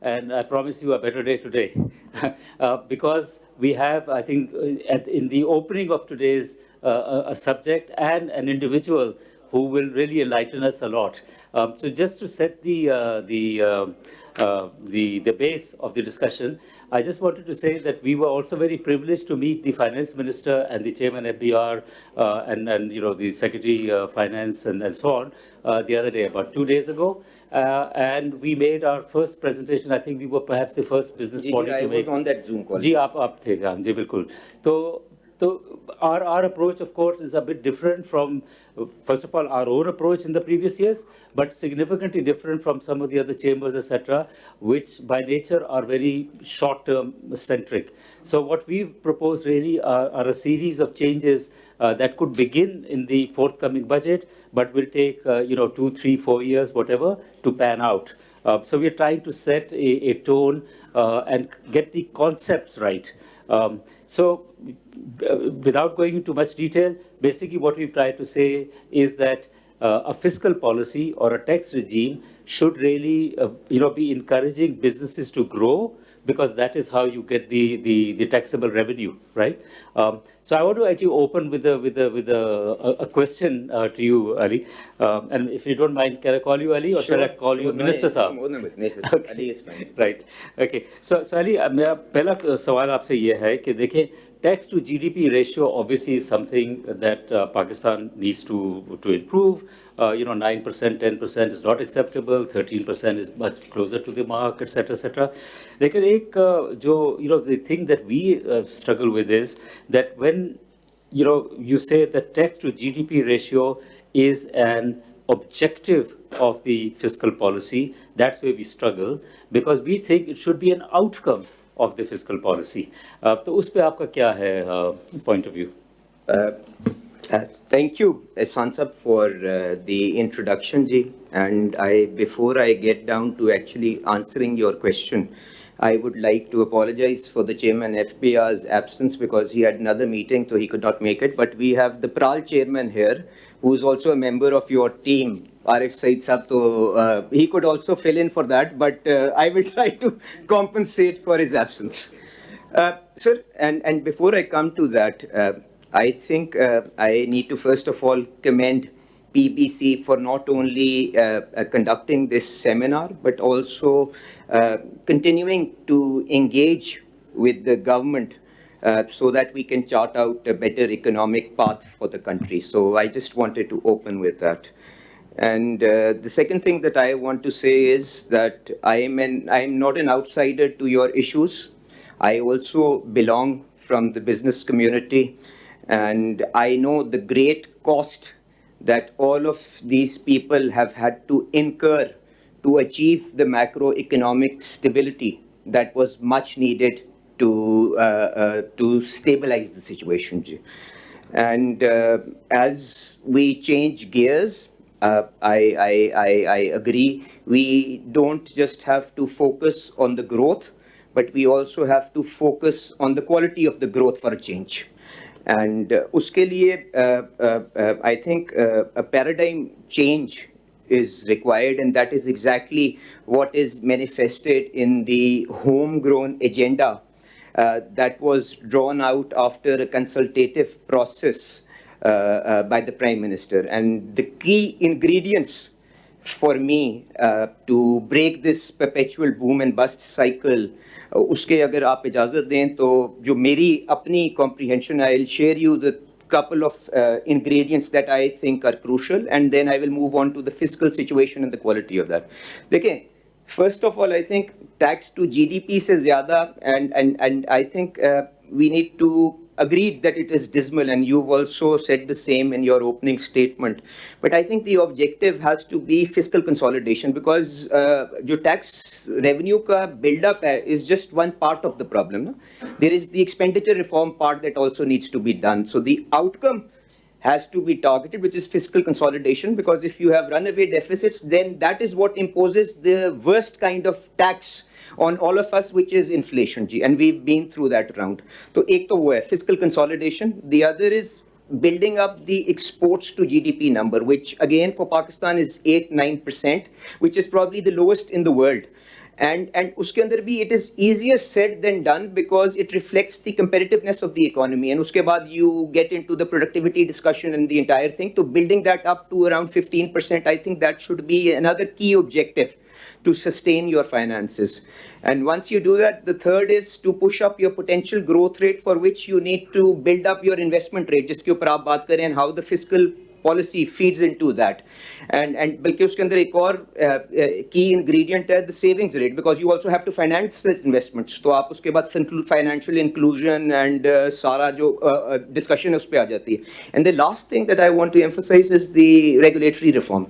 and I promise you a better day today. Because we have, I think, in the opening of today's a subject and an individual who will really enlighten us a lot. So just to set the base of the discussion, I just wanted to say that we were also very privileged to meet the finance minister and the chairman FBR and the secretary finance and so on the other day, about 2 days ago. And we made our first presentation. I think we were perhaps the first business body to make. I was on that Zoom call. जी आप थे हाँ जी बिल्कुल तो our approach of course is a bit different from first of all our own approach in the previous years, but significantly different from some of the other chambers, etc., which by nature are very short-term centric. So what we've proposed really are a series of changes that could begin in the forthcoming budget, but will take 2, 3, 4 years, whatever, to pan out. So we're trying to set a tone and get the concepts right. So without going into much detail, basically what we've tried to say is that a fiscal policy or a tax regime should really be encouraging businesses to grow, because that is how you get the taxable revenue, right? So I want to actually open with a question to you, Ali. And if you don't mind, can I call you Ali or shall I call you Minister Saab? Okay. Ali is fine. Right. Okay. So Ali, मेरा पहला सवाल आपसे ये है कि देखें, tax to GDP ratio obviously is something that Pakistan needs to improve. 9%, 10% is not acceptable. 13% is much closer to the mark, etc., etc. लेकिन एक the thing that we struggle with is that when you say that tax to GDP ratio is an objective of the fiscal policy, that's where we struggle, because we think it should be an outcome of the fiscal policy. तो उस पे आपका क्या है point of view? Thank you, Ehsan Sab, for the introduction, Ji. And before I get down to actually answering your question, I would like to apologize for the chairman FBR's absence, because he had another meeting, so he could not make it. But we have the Pral chairman here, who is also a member of your team, Arif Saeed Sab, so he could also fill in for that, but I will try to compensate for his absence. Sir, and before I come to that, I think I need to first of all commend PBC for not only conducting this seminar, but also continuing to engage with the government so that we can chart out a better economic path for the country. So I just wanted to open with that. And the second thing that I want to say is that I'm not an outsider to your issues. I also belong from the business community, and I know the great cost that all of these people have had to incur to achieve the macroeconomic stability that was much needed to stabilize the situation. And as we change gears, I agree, we don't just have to focus on the growth, but we also have to focus on the quality of the growth for a change. And uske liye, I think a paradigm change is required, and that is exactly what is manifested in the homegrown agenda that was drawn out after a consultative process by the Prime Minister. And the key ingredients for me to break this perpetual boom and bust cycle, उसके अगर आप इजाज़त दें तो जो मेरी अपनी comprehension, I'll share you the couple of ingredients that I think are crucial, and then I will move on to the fiscal situation and the quality of that. देखें, first of all, I think tax to GDP से ज़्यादा, and I think we need to agree that it is dismal, and you've also said the same in your opening statement. But I think the objective has to be fiscal consolidation, because जो tax revenue का build-up is just one part of the problem. No? There is the expenditure reform part that also needs to be done. So the outcome has to be targeted, which is fiscal consolidation, because if you have runaway deficits, then that is what imposes the worst kind of tax on all of us, which is inflation, and we've been through that round. So ek to wo hai, fiscal consolidation. The other is building up the exports to GDP number, which again for Pakistan is 8-9%, which is probably the lowest in the world. and उसके अंदर भी it is easier said than done because it reflects the competitiveness of the economy, and उसके बाद you get into the productivity discussion and the entire thing. So building that up to around 15%, I think that should be another key objective to sustain your finances. And once you do that, the third is to push up your potential growth rate, for which you need to build up your investment rate, जिसके ऊपर आप बात करें, and how the fiscal policy feeds into that. And बल्कि उसके अंदर एक और key ingredient है the savings rate, because you also have to finance the investments. तो आप उसके बाद financial inclusion and सारा जो discussion है उस पे आ जाती है. And the last thing that I want to emphasize is the regulatory reform.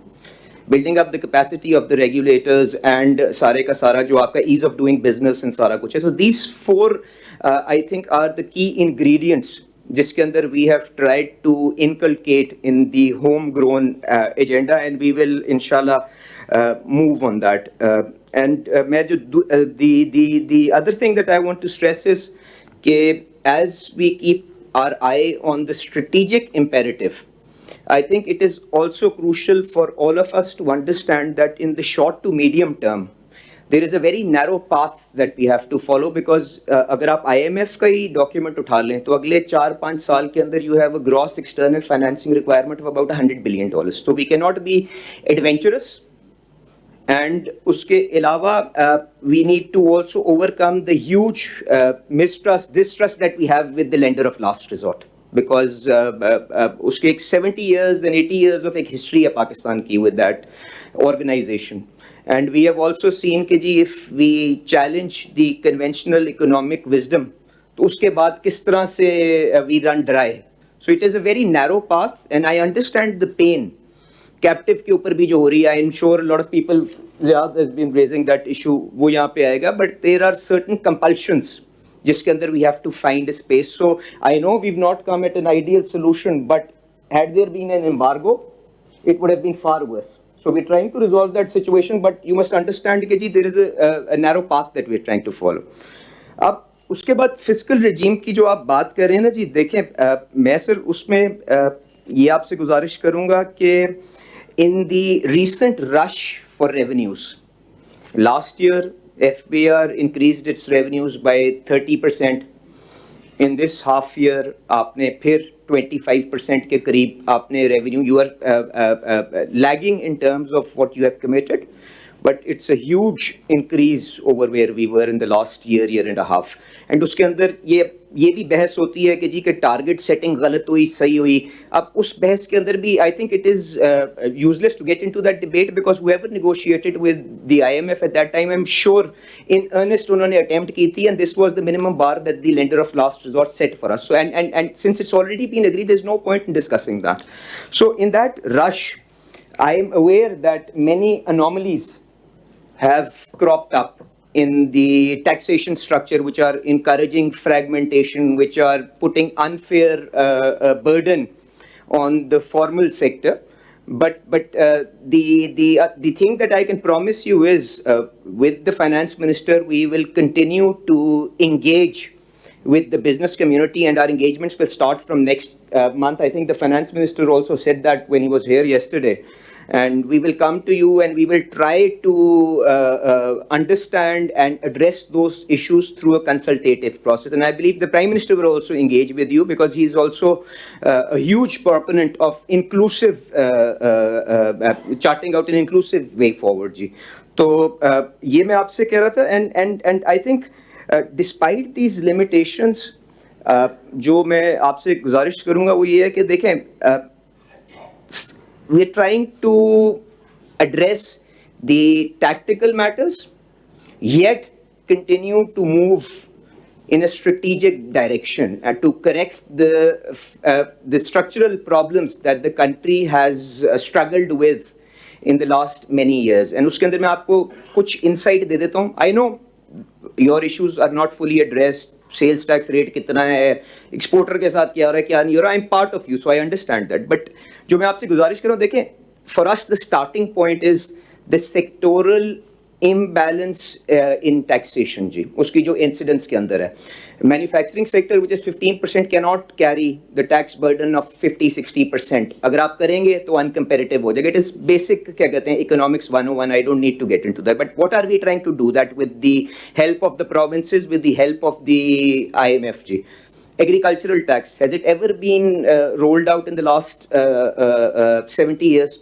Building up the capacity of the regulators and सारे का सारा जो आपका ease of doing business and सारा कुछ है. So these four I think are the key ingredients जिसके अंदर we have tried to inculcate in the homegrown agenda, and we will inshallah move on that. And मैं जो the other thing that I want to stress is कि as we keep our eye on the strategic imperative, I think it is also crucial for all of us to understand that in the short to medium term, there is a very narrow path that we have to follow, because अगर आप IMF का ही document उठा लें तो अगले 4-5 साल के अंदर you have a gross external financing requirement of about $100 billion. So we cannot be adventurous, and उसके अलावा we need to also overcome the huge distrust that we have with the lender of last resort. Because उसके एक 70 years and 80 years of एक history है पाकिस्तान की with that organization. And we have also seen कि जी if we challenge the conventional economic wisdom, तो उसके बाद किस तरह से we run dry. So it is a very narrow path, and I understand the pain. Captive के ऊपर भी जो हो रही है, I'm sure a lot of people has been raising that issue, वो यहाँ पे आएगा. But there are certain compulsions जिसके अंदर we have to find a space. So I know we've not come at an ideal solution, but had there been an embargo, it would have been far worse. So we're trying to resolve that situation, but you must understand कि जी there is a narrow path that we're trying to follow. अब उसके बाद fiscal regime की जो आप बात कर रहे हैं ना जी, देखें मैं सर उसमें ये आपसे गुजारिश करूँगा कि in the recent rush for revenues, last year FBR increased its revenues by 30%. In this half year, आपने फिर 25% के करीब आपने revenue. You are lagging in terms of what you have committed, but it's a huge increase over where we were in the last year and a half. And उसके अंदर ये भी बहस होती है कि जी कि target setting गलत हुई सही हुई. अब उस बहस के अंदर भी I think it is useless to get into that debate, because whoever negotiated with the IMF at that time, I'm sure in earnest उन्होंने attempt की थी, and this was the minimum bar that the lender of last resort set for us. So and since it's already been agreed, there's no point in discussing that. So in that rush, I am aware that many anomalies have cropped up in the taxation structure, which are encouraging fragmentation, which are putting unfair burden on the formal sector. But the thing that I can promise you is, with the finance minister, we will continue to engage with the business community, and our engagements will start from next month. I think the finance minister also said that when he was here yesterday. And we will come to you, and we will try to understand and address those issues through a consultative process. And I believe the Prime Minister will also engage with you, because he is also a huge proponent of inclusive, charting out an inclusive way forward. जी. तो ये मैं आपसे कह रहा था, and I think despite these limitations, जो मैं आपसे गुजारिश करूँगा वो ये है कि देखें, we are trying to address the tactical matters, yet continue to move in a strategic direction and to correct the structural problems that the country has struggled with in the last many years. And उसके अंदर मैं आपको कुछ insight दे देता हूँ. I know your issues are not fully addressed. Sales tax rate कितना है, exporter के साथ क्या हो रहा है, क्या नहीं हो रहा है. I'm part of you, so I understand that. But जो मैं आपसे गुजारिश कर रहा हूँ, देखें, for us the starting point is the sectoral imbalance in taxation जी उसकी जो incidence के अंदर है manufacturing sector which is 15% cannot carry the tax burden of 50-60% अगर आप करेंगे तो uncompetitive हो जाएगा. It is basic क्या कहते हैं economics 101. I don't need to get into that, but what are we trying to do that with the help of the provinces, with the help of the IMF ji. Agricultural tax, has it ever been rolled out in the last 70 years?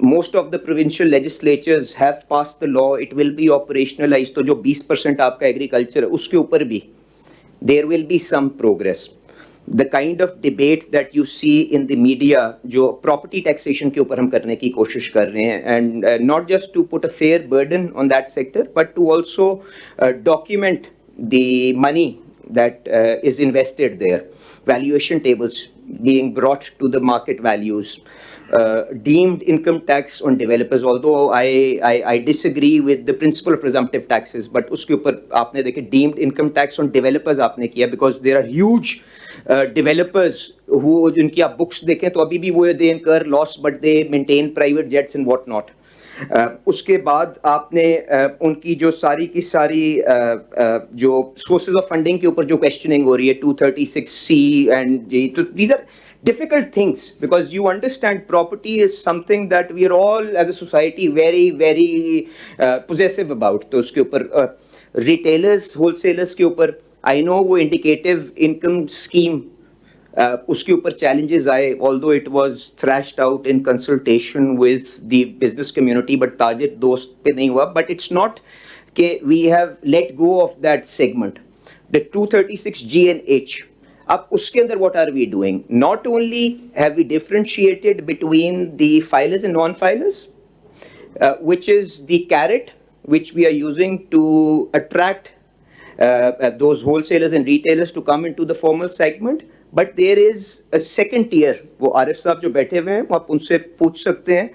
Most of the provincial legislatures have passed the law. It will be operationalized. तो जो 20% आपका agriculture है उसके ऊपर भी there will be some progress. The kind of debate that you see in the media जो property taxation के ऊपर हम करने की कोशिश कर रहे हैं, and not just to put a fair burden on that sector but to also document the money that is invested there, valuation tables being brought to the market values, deemed income tax on developers, although I disagree with the principle of presumptive taxes, but उसके ऊपर आपने देखे deemed income tax on developers आपने किया, because there are huge developers who जिनकी आप books देखें तो अभी भी वो they incur loss but they maintain private jets and what not. उसके बाद आपने उनकी जो सारी की सारी जो sources of funding के ऊपर जो questioning हो रही है 236C and तो these are difficult things because you understand property is something that we are all as a society very possessive about. तो उसके ऊपर retailers, wholesalers के ऊपर I know वो indicative income scheme उसके ऊपर challenges आए, although it was thrashed out in consultation with the business community, but ताजिर दोस्त पे नहीं हुआ. But it's not कि we have let go of that segment. The 236G and H. अब उसके अंदर what are we doing? Not only have we differentiated between the filers and non-filers, which is the carrot which we are using to attract those wholesalers and retailers to come into the formal segment. But there is a second tier. वो आरिफ साहब जो बैठे हुए हैं आप उनसे पूछ सकते हैं.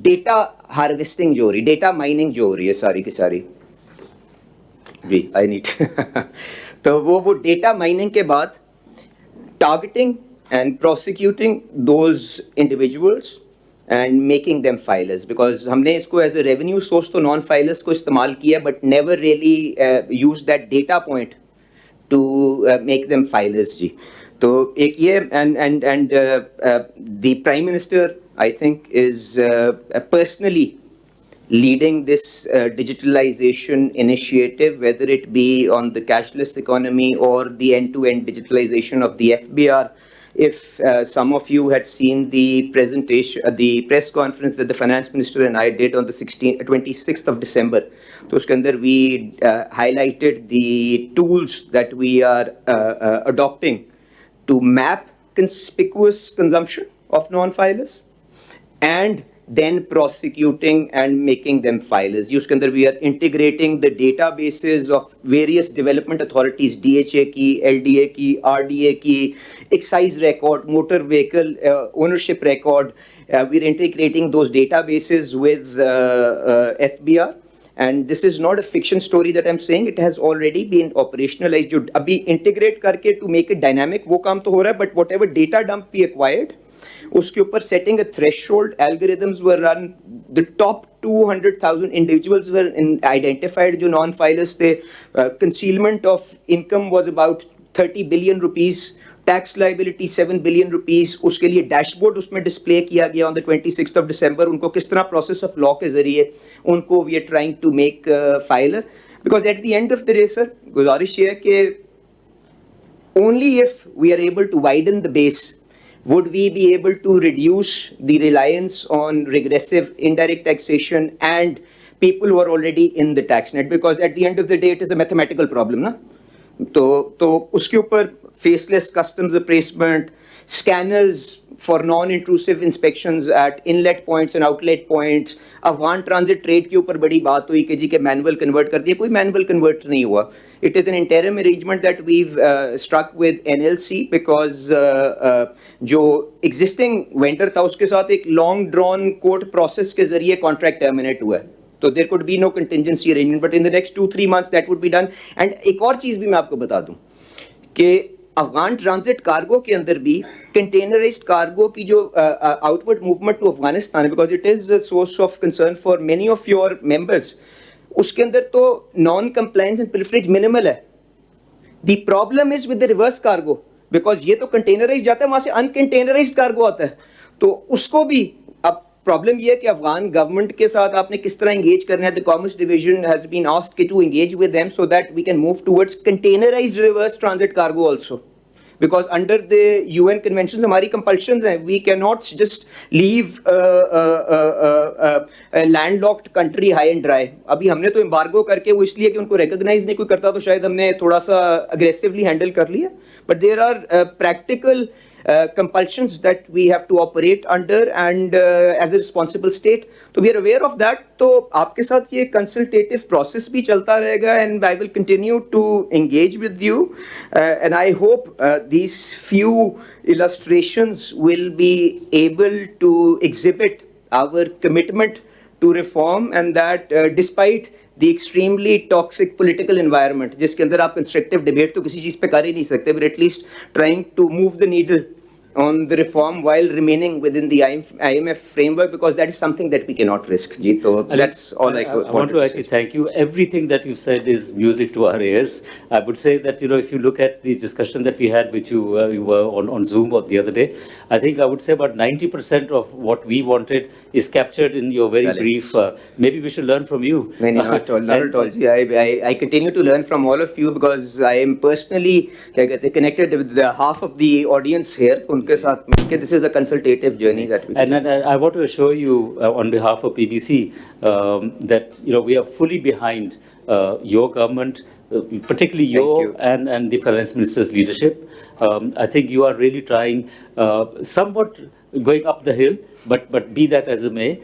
डेटा हार्वेस्टिंग जो हो रही, डेटा माइनिंग जो हो रही है सारी की सारी जी आई नीड तो वो डेटा माइनिंग के बाद targeting and prosecuting those individuals and making them filers, because हमने इसको as a revenue source तो non filers को इस्तेमाल किया but never really used that data point to make them filers जी. तो एक ये and the Prime Minister I think is personally leading this digitalization initiative, whether it be on the cashless economy or the end-to-end digitalization of the FBR. If some of you had seen the presentation, the press conference that the finance minister and I did on the 26th of December, तो उसके अंदर we highlighted the tools that we are adopting to map conspicuous consumption of non-filers and then prosecuting and making them filers. उसके अंदर we are integrating the databases of various development authorities, DHA की, LDA की, RDA की, excise record, motor vehicle ownership record. We are integrating those databases with FBR. And this is not a fiction story that I'm saying. It has already been operationalized. जो अभी integrate करके to make it dynamic वो काम तो हो रहा है, but whatever data dump we acquired, उसके ऊपर setting a threshold, algorithms were run, the top 200,000 individuals were identified जो non-filers थे, concealment of income was about 30 billion rupees, tax liability 7 billion rupees, उसके लिए dashboard उसमें display किया गया on the 26th of December, उनको किस तरह process of law के जरिए उनको we are trying to make filer, because at the end of the day sir, गुजारिश ये है कि only if we are able to widen the base would we be able to reduce the reliance on regressive indirect taxation and people who are already in the tax net, because at the end of the day it is a mathematical problem ना. तो उसके ऊपर faceless customs appraisement, scanners for non-intrusive inspections at inlet points and outlet points, Afghan transit trade के ऊपर बड़ी बात हुई कि जी के manual convert कर दिया, कोई manual convert नहीं हुआ. It is an interim arrangement that we've struck with NLC because जो existing vendor था उसके साथ एक long drawn court process के जरिए contract terminate हुआ है. तो there could be no contingency arrangement, but in the next 2-3 months that would be done. And एक और चीज़ भी मैं आपको बता दूं कि अफगान ट्रांजिट कार्गो के अंदर भी कंटेनराइज्ड कार्गो की जो आउटवर्ड मूवमेंट टू अफगानिस्तान है, because it is a source of concern for many of your members. उसके अंदर तो non compliance and pilferage minimal है. The problem is with the reverse cargo, because ये तो कंटेनराइज जाता है, वहां से अनकंटेनराइज कार्गो आता है. तो उसको भी अब प्रॉब्लम ये है कि अफगान गवर्नमेंट के साथ आपने किस तरह एंगेज करना है. The commerce division has been asked to engage with them so that we can move towards containerized reverse transit cargo also. Because under the UN conventions हमारी compulsions हैं, we cannot just leave a landlocked country high and dry. अभी हमने तो embargo करके वो इसलिए कि उनको recognize नहीं कोई करता तो शायद हमने थोड़ा सा aggressively handle कर लिया. But there are practical compulsions that we have to operate under and as a responsible state. So we are aware of that. तो आपके साथ ये consultative process भी चलता रहेगा and I will continue to engage with you and I hope these few illustrations will be able to exhibit our commitment to reform and that despite the extremely toxic political environment जिसके अंदर आप constructive debate तो किसी चीज़ पे कर ही नहीं सकते, but at least trying to move the needle on the reform while remaining within the IMF framework, because that is something that we cannot risk. Ji, so that's all I want to actually thank you. Everything that you said is music to our ears. I would say that, you know, if you look at the discussion that we had, which you were on Zoom the other day, I think I would say about 90% of what we wanted is captured in your very brief. Maybe we should learn from you. No, not at all. Not at all. Ji, I continue to learn from all of you because I am personally connected with the half of the audience here. This is a consultative journey that we and I want to assure you on behalf of PBC that, you know, we are fully behind your government, particularly you. And the finance minister's leadership. I think you are really trying somewhat going up the hill, but be that as it may,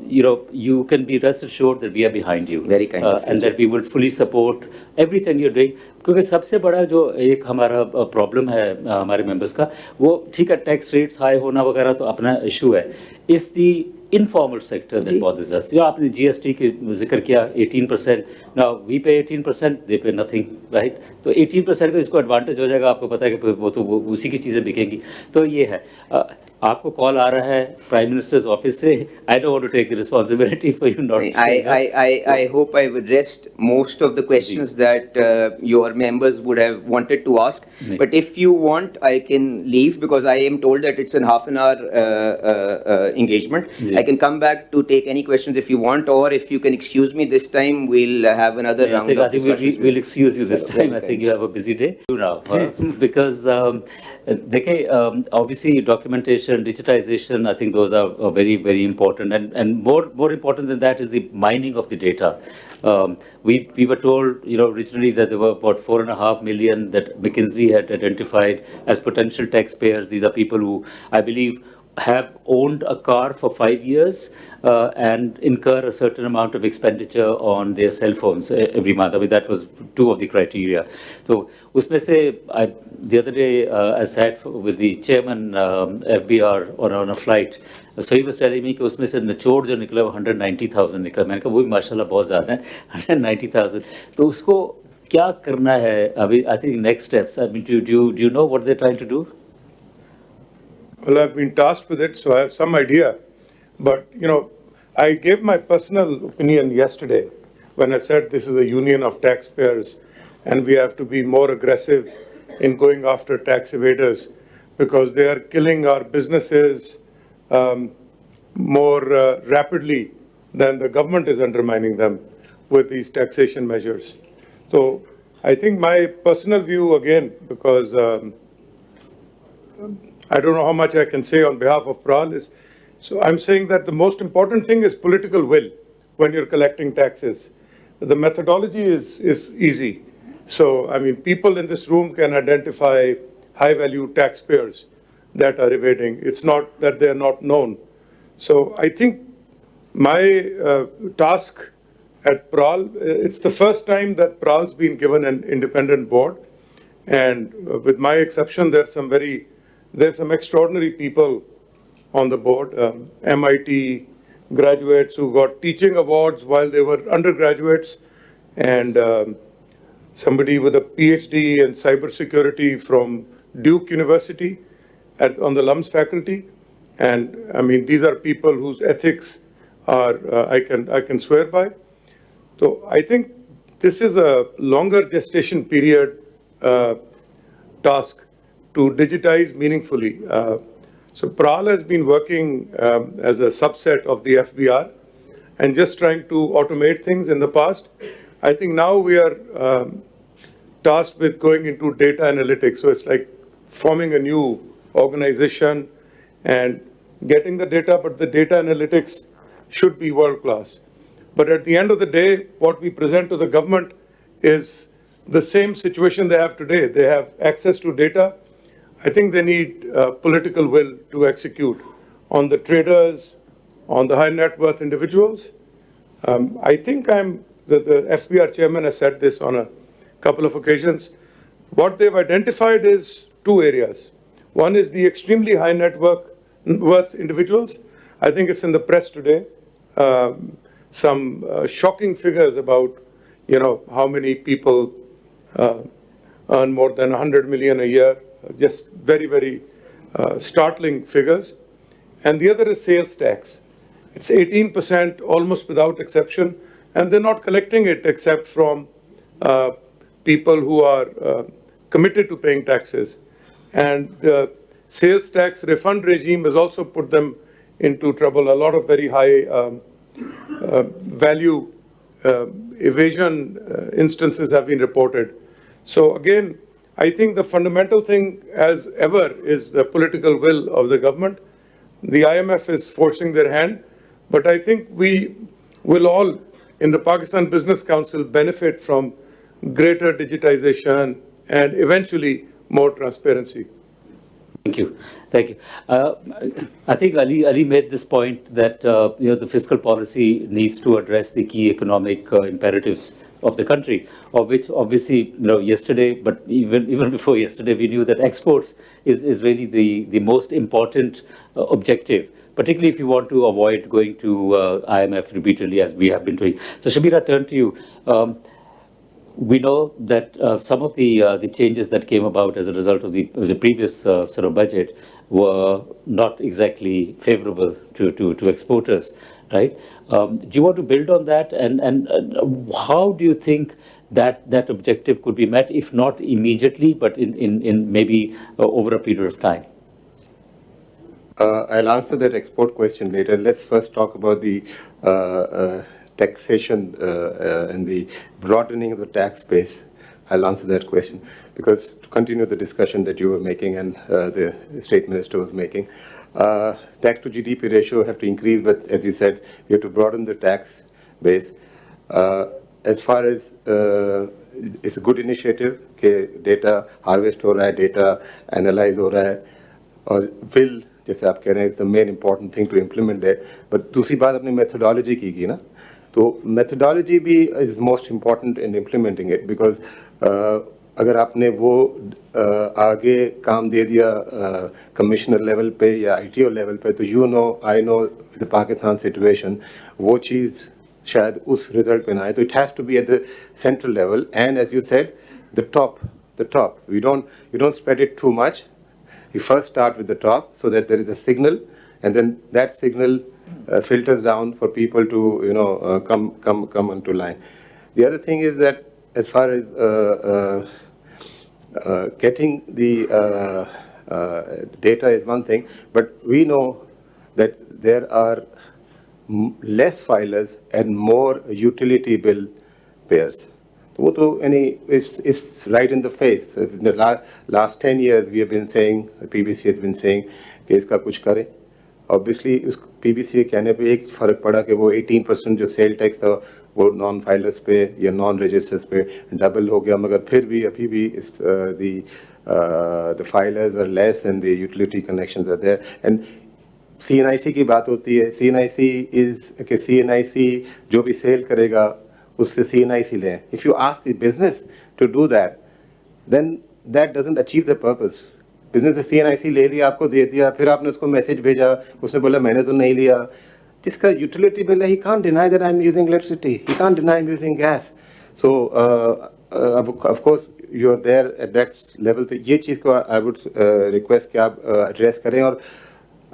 you know, you can be rest assured that we are behind you. Very kind of you, and that we will fully support everything you're doing. क्योंकि सबसे बड़ा जो एक हमारा problem है हमारे members का, वो ठीक है टैक्स रेट्स हाई होना वगैरह तो अपना इशू है. इस दी informal sector that bothers us. You know, आपने GST के जिक्र किया 18%. Now we pay 18%, they pay nothing, right? तो 18% का इसको एडवांटेज हो जाएगा, आपको पता है कि वो तो उसी की चीज़ें बिकेंगी. तो ये है. आपको कॉल आ रहा है प्राइम मिनिस्टर्स ऑफिस से. I don't want to take the responsibility for you not. I hope I would rest most of the questions that your members would have wanted to ask. But if you want, I can leave because I am told that it's a half an hour engagement. I can come back to take any questions if you want, or if you can excuse me this time, we'll have another round of discussions. I think we'll excuse you this time. I think you have a busy day now because obviously documentation, digitization, I think those are very, very important. And more important than that is the mining of the data. We were told, you know, originally that there were about 4.5 million that McKinsey had identified as potential taxpayers. These are people who, I believe, have owned a car for 5 years and incur a certain amount of expenditure on their cell phones every month. I mean, that was 2 of the criteria. So, usme se, the other day, I sat with the chairman FBR on a flight. So he was telling me कि उसमें से निचोड़ जो निकला वो 190,000 निकला. मैंने कहा वो भी माशाल्लाह बहुत ज़्यादा है, 190,000. तो उसको क्या करना है अभी? I think next steps. I mean, do you know what they're trying to do? Well, I've been tasked with it, so I have some idea. But, you know, I gave my personal opinion yesterday when I said this is a union of taxpayers and we have to be more aggressive in going after tax evaders because they are killing our businesses more rapidly than the government is undermining them with these taxation measures. So I think my personal view again, because I don't know how much I can say on behalf of PRAL is, so I'm saying that the most important thing is political will when you're collecting taxes. The methodology is easy. So, I mean, people in this room can identify high-value taxpayers that are evading. It's not that they're not known. So I think my task at PRAL, it's the first time that PRAL's been given an independent board. And with my exception, there's some extraordinary people on the board, MIT graduates who got teaching awards while they were undergraduates, and somebody with a PhD in cybersecurity from Duke University on the LUMS faculty. And I mean, these are people whose ethics are, I can swear by. So I think this is a longer gestation period task to digitize meaningfully. So PRAL has been working as a subset of the FBR and just trying to automate things in the past. I think now we are tasked with going into data analytics. So it's like forming a new organization and getting the data, but the data analytics should be world class. But at the end of the day, what we present to the government is the same situation they have today. They have access to data. I think they need political will to execute on the traders, on the high net worth individuals. I think the FBR chairman has said this on a couple of occasions. What they've identified is two areas. One is the extremely high net worth individuals. I think it's in the press today. Some shocking figures about, how many people earn more than 100 million a year. Just very, very startling figures. And the other is sales tax. It's 18%, almost without exception, and they're not collecting it except from people who are committed to paying taxes. And the sales tax refund regime has also put them into trouble. A lot of very high value evasion instances have been reported. So again, I think the fundamental thing, as ever, is the political will of the government. The IMF is forcing their hand, but I think we will all, in the Pakistan Business Council, benefit from greater digitization and eventually more transparency. Thank you. Thank you. I think Ali made this point that the fiscal policy needs to address the key economic imperatives of the country, of which obviously yesterday, but even before yesterday, we knew that exports is really the most important objective, particularly if you want to avoid going to IMF repeatedly, as we have been doing. So Shabbir, I turn to you. We know that some of the changes that came about as a result of the previous sort of budget were not exactly favorable to exporters, right? Do you want to build on that, and how do you think that objective could be met, if not immediately, but in maybe over a period of time? I'll answer that export question later. Let's first talk about the taxation and the broadening of the tax base. I'll answer that question, because to continue the discussion that you were making and the State Minister was making, tax to GDP ratio have to increase, but as you said, we have to broaden the tax base. As far as it's a good initiative कि data harvest हो रहा है, data analyze हो रहा है, और will जैसे आप कह रहे हैं is the main important thing to implement that. But दूसरी बात अपनी methodology की ना, तो methodology भी is most important in implementing it, because अगर आपने वो आगे काम दे दिया कमिश्नर लेवल पे या ITO लेवल पे, तो I know the Pakistan situation, वो चीज़ शायद उस रिजल्ट पे ना आए. तो it has to be at the central level, and as you said, the top. You don't spread it too much. You first start with the top so that there is a signal, and then that signal filters down for people to come into line. The other thing is that as far as getting the data is one thing, but we know that there are less filers and more utility bill payers. It's right in the face. In the last 10 years, we have been saying, PBC has been saying, कि इसका कुछ करे. Obviously, उस PBC के कहने पे एक फर्क पड़ा कि वो 18% जो सेल टैक्स था वो नॉन फाइलर्स पे या नॉन रजिस्टर्स पे डबल हो गया, मगर फिर भी अभी भी the filers are less and the utility connections are there. And CNIC की बात होती है. CNIC is कि CNIC जो भी सेल करेगा उससे CNIC लें. If you ask the business to do that, then that doesn't achieve the purpose. Business से CNIC ले लिया, आपको दे दिया, फिर आपने उसको मैसेज भेजा, उसने बोला मैंने तो नहीं लिया. जिसका utility bill है, he can't deny that I'm using electricity. He can't deny I'm using gas. So of course you're there at that level. तो ये चीज़ को I would request कि आप address करें. और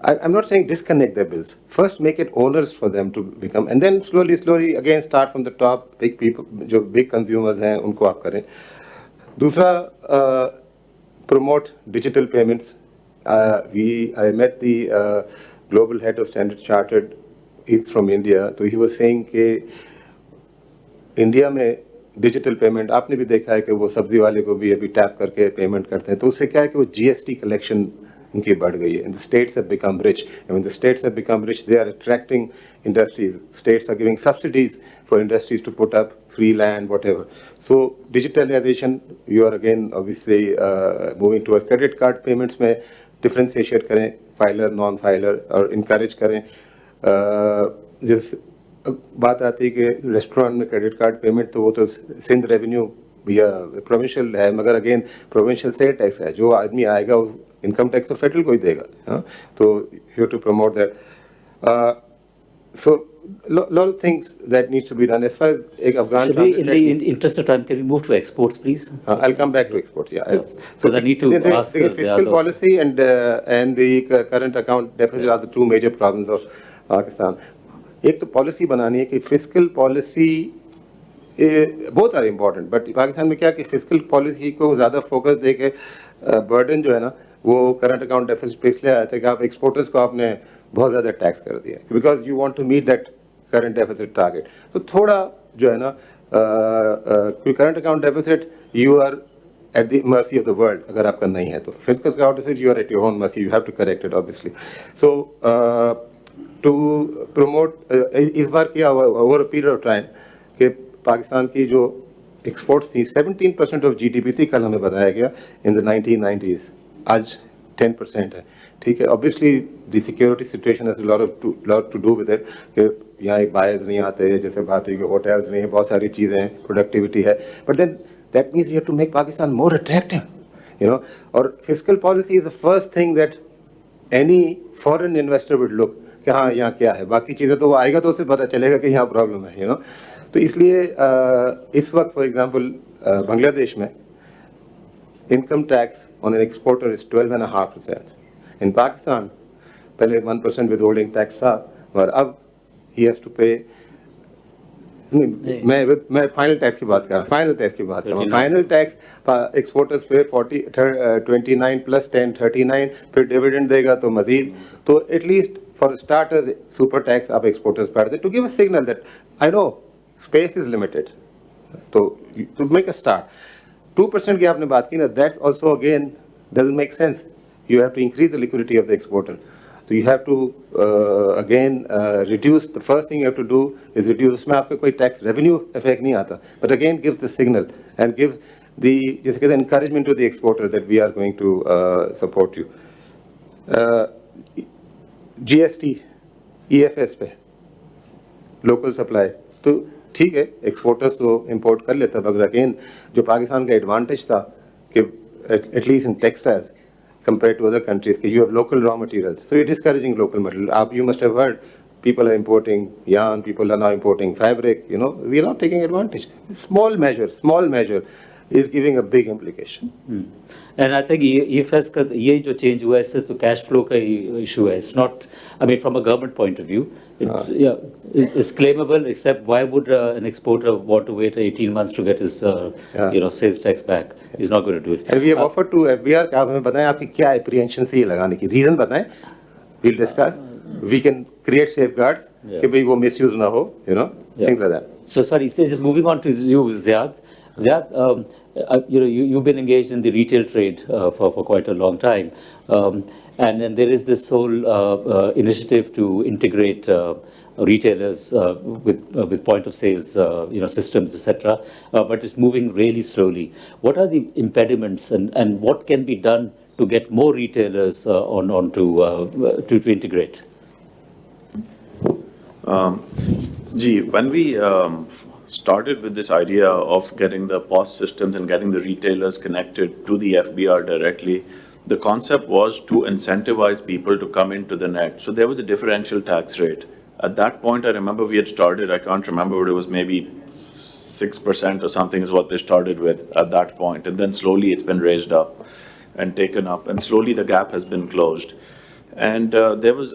I'm not saying disconnect their bills. First, make it owners for them to become, and then slowly again start from the top. Big people, जो big consumers हैं, उनको आप करें. दूसरा, promote digital payments. I met the global head of Standard Chartered. He's from India. So he was saying कि India में digital payment, आपने भी देखा है कि वो सब्जी वाले को भी अभी टैप करके payment करते हैं. तो उससे क्या है कि वो GST collection उनकी बढ़ गई है. And the states have become rich. And when the states have become rich, they are attracting industries. States are giving subsidies for industries to put up free land, whatever. So digitalization, you are again obviously moving towards credit card payments में differentiate करें, filer, non-filer, और encourage करें. जिस बात आती है कि restaurant में क्रेडिट कार्ड पेमेंट, तो वो तो सिंध रेवेन्यू भैया प्रोविंशियल है, मगर अगेन प्रोविंशियल सेल टैक्स है. जो आदमी आएगा इनकम टैक्स तो फेडरल को ही देगा. तो you to promote that. So lot of things that needs to be done as far as Afghan. In the interest of time, can we move to exports, please? I'll come back to exports. Yeah, because I need to ask. The fiscal policy and the current account deficit are the two major problems of Pakistan. एक तो policy बनानी है कि fiscal policy both are important, but Pakistan में क्या कि fiscal policy को ज़्यादा focus दे के burden जो है ना वो current account deficit पे इसलिए आया था कि आप exporters को आपने बहुत ज़्यादा टैक्स कर दिया because you want to meet that current deficit target. तो थोड़ा जो है ना क्योंकि current account deficit you are at the mercy of the world अगर आपका नहीं है तो fiscal account deficit you are at your own mercy, you have to correct it obviously. So to promote इस बार क्या हुआ over a period of time कि पाकिस्तान की जो exports थी 17% of GDP थी, कल हमें बताया गया in the 1990s, आज 10% है. ठीक है, obviously the security situation has a lot to do with it कि यहाँ एक buyers नहीं आते, जैसे बात हुई कि hotels नहीं है, बहुत सारी चीज़ें हैं, productivity है, but then that means we have to make Pakistan more attractive, you know. और fiscal policy is the first thing that any foreign investor would look कि हाँ यहाँ क्या है, बाकी चीज़ें तो वो आएगा तो उसे पता चलेगा कि यहाँ प्रॉब्लम है, you know. तो इसलिए इस वक्त फॉर एग्जांपल बांग्लादेश में income tax on an exporter is 12.5%. इन पाकिस्तान पहले 1% विदहोल्डिंग टैक्स था, और अब ही हैज़ टू पे. मैं फाइनल टैक्स की बात कर रहा हूँ, फाइनल टैक्स एक्सपोर्टर्स पे 29 + 10 39, फिर डिविडेंड देगा तो मजीद. तो at least for starters super tax आप एक्सपोर्टर्स पर दे to give a signal that I know space is limited. So to make a start, 2% की आपने बात की ना, that's also again doesn't make sense. You have to increase the liquidity of the exporter. So you have to again reduce. The first thing you have to do is reduce. उसमें आपका कोई tax revenue effect नहीं आता, but again gives the signal and gives the जैसे कहते हैं encouragement to the exporter that we are going to support you. GST, EFS पे local supply तो ठीक है, एक्सपोर्टर्स तो इंपोर्ट कर लेता है, मगर अगेन जो पाकिस्तान का एडवांटेज था कि at least in textiles compare to other countries कि you have local raw material, so it is encouraging local material. आप you must have heard people are importing yarn, people are now importing fabric, you know, we are not taking advantage. Small measure is giving a big implication. And I think EFS का ये जो change हुआ है इससे तो cash flow का issue है. It's not, I mean, from a government point of view, it's claimable. Except why would an exporter want to wait 18 months to get his, you know, sales tax back? He's not going to do it. And we have offered to FBR कि आप हमें बताएं आपकी क्या apprehension से ये लगाने की reason बताएं. We'll discuss. We can create safeguards कि भाई वो misuse ना हो, you know, things like that. So sorry, moving on to you, Ziad. Ziad, you know, you've been engaged in the retail trade for quite a long time, and then there is this whole initiative to integrate retailers with point of sales, you know, systems, etc. But it's moving really slowly. What are the impediments, and what can be done to get more retailers to integrate? When we started with this idea of getting the POS systems and getting the retailers connected to the FBR directly, the concept was to incentivize people to come into the net. So there was a differential tax rate. At that point, I remember we had started, I can't remember, but it was maybe 6% or something is what they started with at that point. And then slowly it's been raised up and taken up, and slowly the gap has been closed. And there's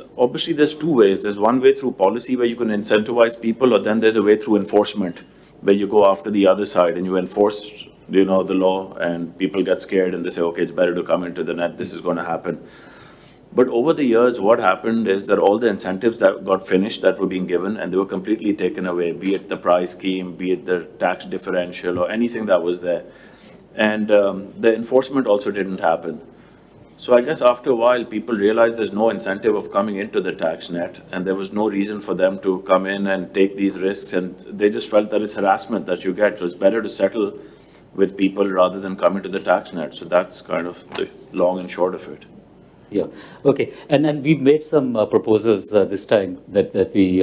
two ways. There's one way through policy where you can incentivize people, or then there's a way through enforcement where you go after the other side and you enforce, the law, and people get scared and they say, okay, it's better to come into the net. This is going to happen. But over the years, what happened is that all the incentives that got finished that were being given, and they were completely taken away, be it the prize scheme, be it the tax differential, or anything that was there. And the enforcement also didn't happen. So I guess after a while, people realized there's no incentive of coming into the tax net, and there was no reason for them to come in and take these risks, and they just felt that it's harassment that you get. So it's better to settle with people rather than come into the tax net. So that's kind of the long and short of it. Yeah. Okay. And we've made some proposals this time that we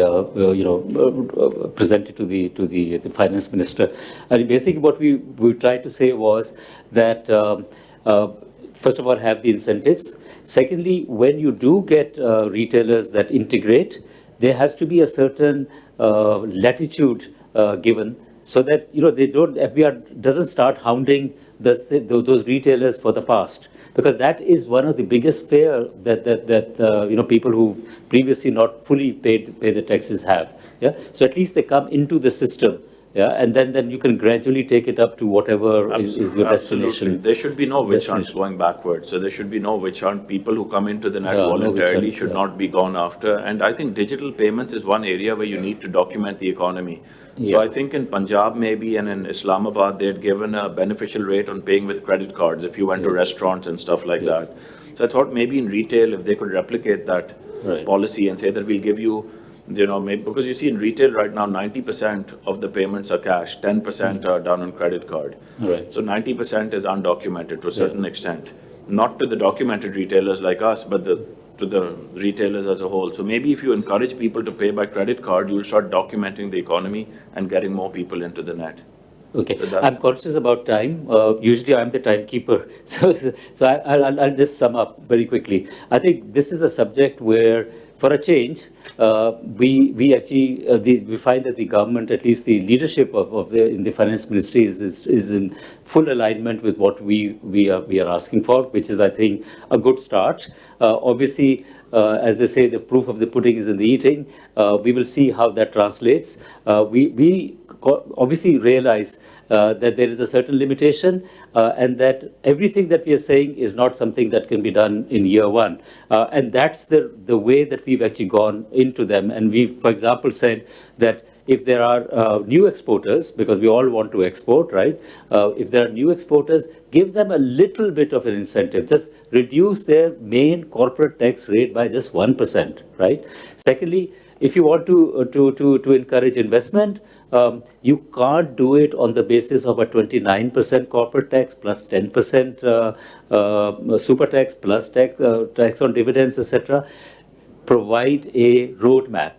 presented to the finance minister. And basically, what we tried to say was that first of all, have the incentives. Secondly, when you do get retailers that integrate, there has to be a certain latitude given, so that they don't, FBR doesn't start hounding those retailers for the past. Because that is one of the biggest fear that people who previously not fully paid the taxes have. Yeah, so at least they come into the system. Yeah, and then you can gradually take it up to whatever is your destination. Absolutely. There should be no witch hunts going backwards. So there should be no witch hunt. People who come into the net voluntarily should not be gone after. And I think digital payments is one area where you need to document the economy. So I think in Punjab maybe and in Islamabad, they had given a beneficial rate on paying with credit cards if you went to restaurants and stuff like that. So I thought maybe in retail, if they could replicate that policy and say that we'll give you, maybe, because you see in retail right now, 90% of the payments are cash, 10% are done on credit card. Right. So 90% is undocumented to a certain extent. Not to the documented retailers like us, but to the retailers as a whole. So maybe if you encourage people to pay by credit card, you'll start documenting the economy and getting more people into the net. Okay, so I'm conscious about time. Usually I'm the timekeeper. So I'll just sum up very quickly. I think this is a subject where, for a change, we actually we find that the government, at least the leadership in the finance ministry, is in full alignment with what we are asking for, which is, I think, a good start. Obviously, as they say, the proof of the pudding is in the eating. We will see how that translates. We obviously realize that there is a certain limitation and that everything that we are saying is not something that can be done in year one. And that's the way that we've actually gone into them. And we, for example, said that if there are new exporters, because we all want to export, right? If there are new exporters, give them a little bit of an incentive. Just reduce their main corporate tax rate by just 1%, right? Secondly, if you want to encourage investment, you can't do it on the basis of a 29% corporate tax plus 10% super tax plus tax on dividends, etc. Provide a roadmap.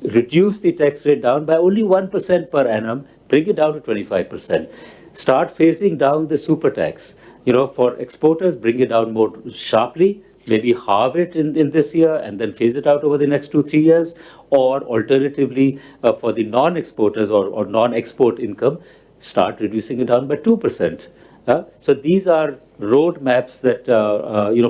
Reduce the tax rate down by only 1% per annum, bring it down to 25%. Start phasing down the super tax. For exporters, bring it down more sharply. Maybe halve it in this year and then phase it out over the next 2-3 years. Or alternatively, for the non-exporters or non-export income, start reducing it down by 2%. So these are roadmaps that,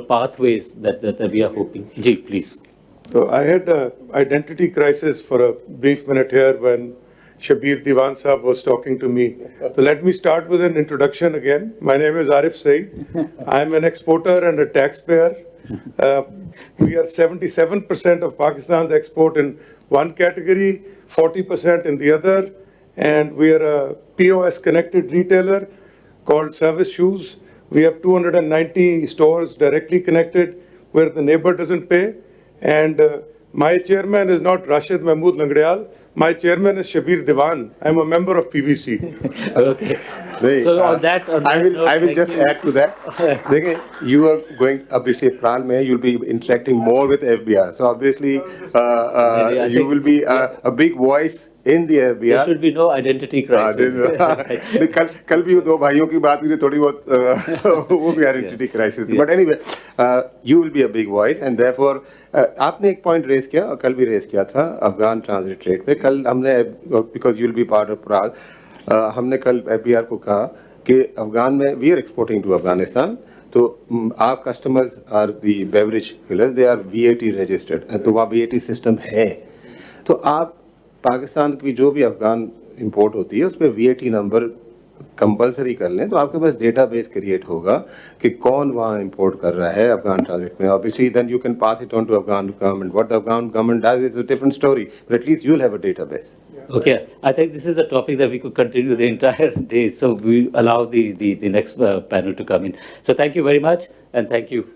pathways that we are hoping. Ji, please. So I had an identity crisis for a brief minute here when Shabbir Diwan Sahab was talking to me. So let me start with an introduction again. My name is Arif Saeed. I'm an exporter and a taxpayer. We are 77% of Pakistan's export in one category, 40% in the other, and we are a POS connected retailer called Servis Shoes. We have 290 stores directly connected where the neighbor doesn't pay. And my chairman is not Rashid Mahmood Langreal. My chairman is Shabbir Diwan. I'm a member of PVC. Okay. So on that I will just add to that. You are going, obviously, Pral May, you'll be interacting more with FBR. So obviously, you will be a big voice in the FBR. There should be no identity crisis. कल भी दो भाइयों की बात हुई थी थोड़ी बहुत वो भी identity crisis थी. But anyway, you will be a big voice and therefore आपने एक point raise किया और कल भी raise किया था अफगान transit rate पे. कल हमने because you will be part of Pral, हमने कल FBR को कहा कि अफगान में we are exporting to Afghanistan. तो our customers are the beverage fillers, they are VAT registered, तो वहाँ VAT system है. तो आप पाकिस्तान की जो भी अफगान इंपोर्ट होती है उस पर VAT नंबर कंपलसरी कर लें, तो आपके पास डेटाबेस क्रिएट होगा कि कौन वहाँ इंपोर्ट कर रहा है अफगान टारगेट में. Obviously then you can pass it on to Afghan government. What the Afghan government does is a different story, but at least you will have a database. Okay, I think this is a topic that we could continue the entire day, so we allow the next panel to come in. So thank you very much, and thank you.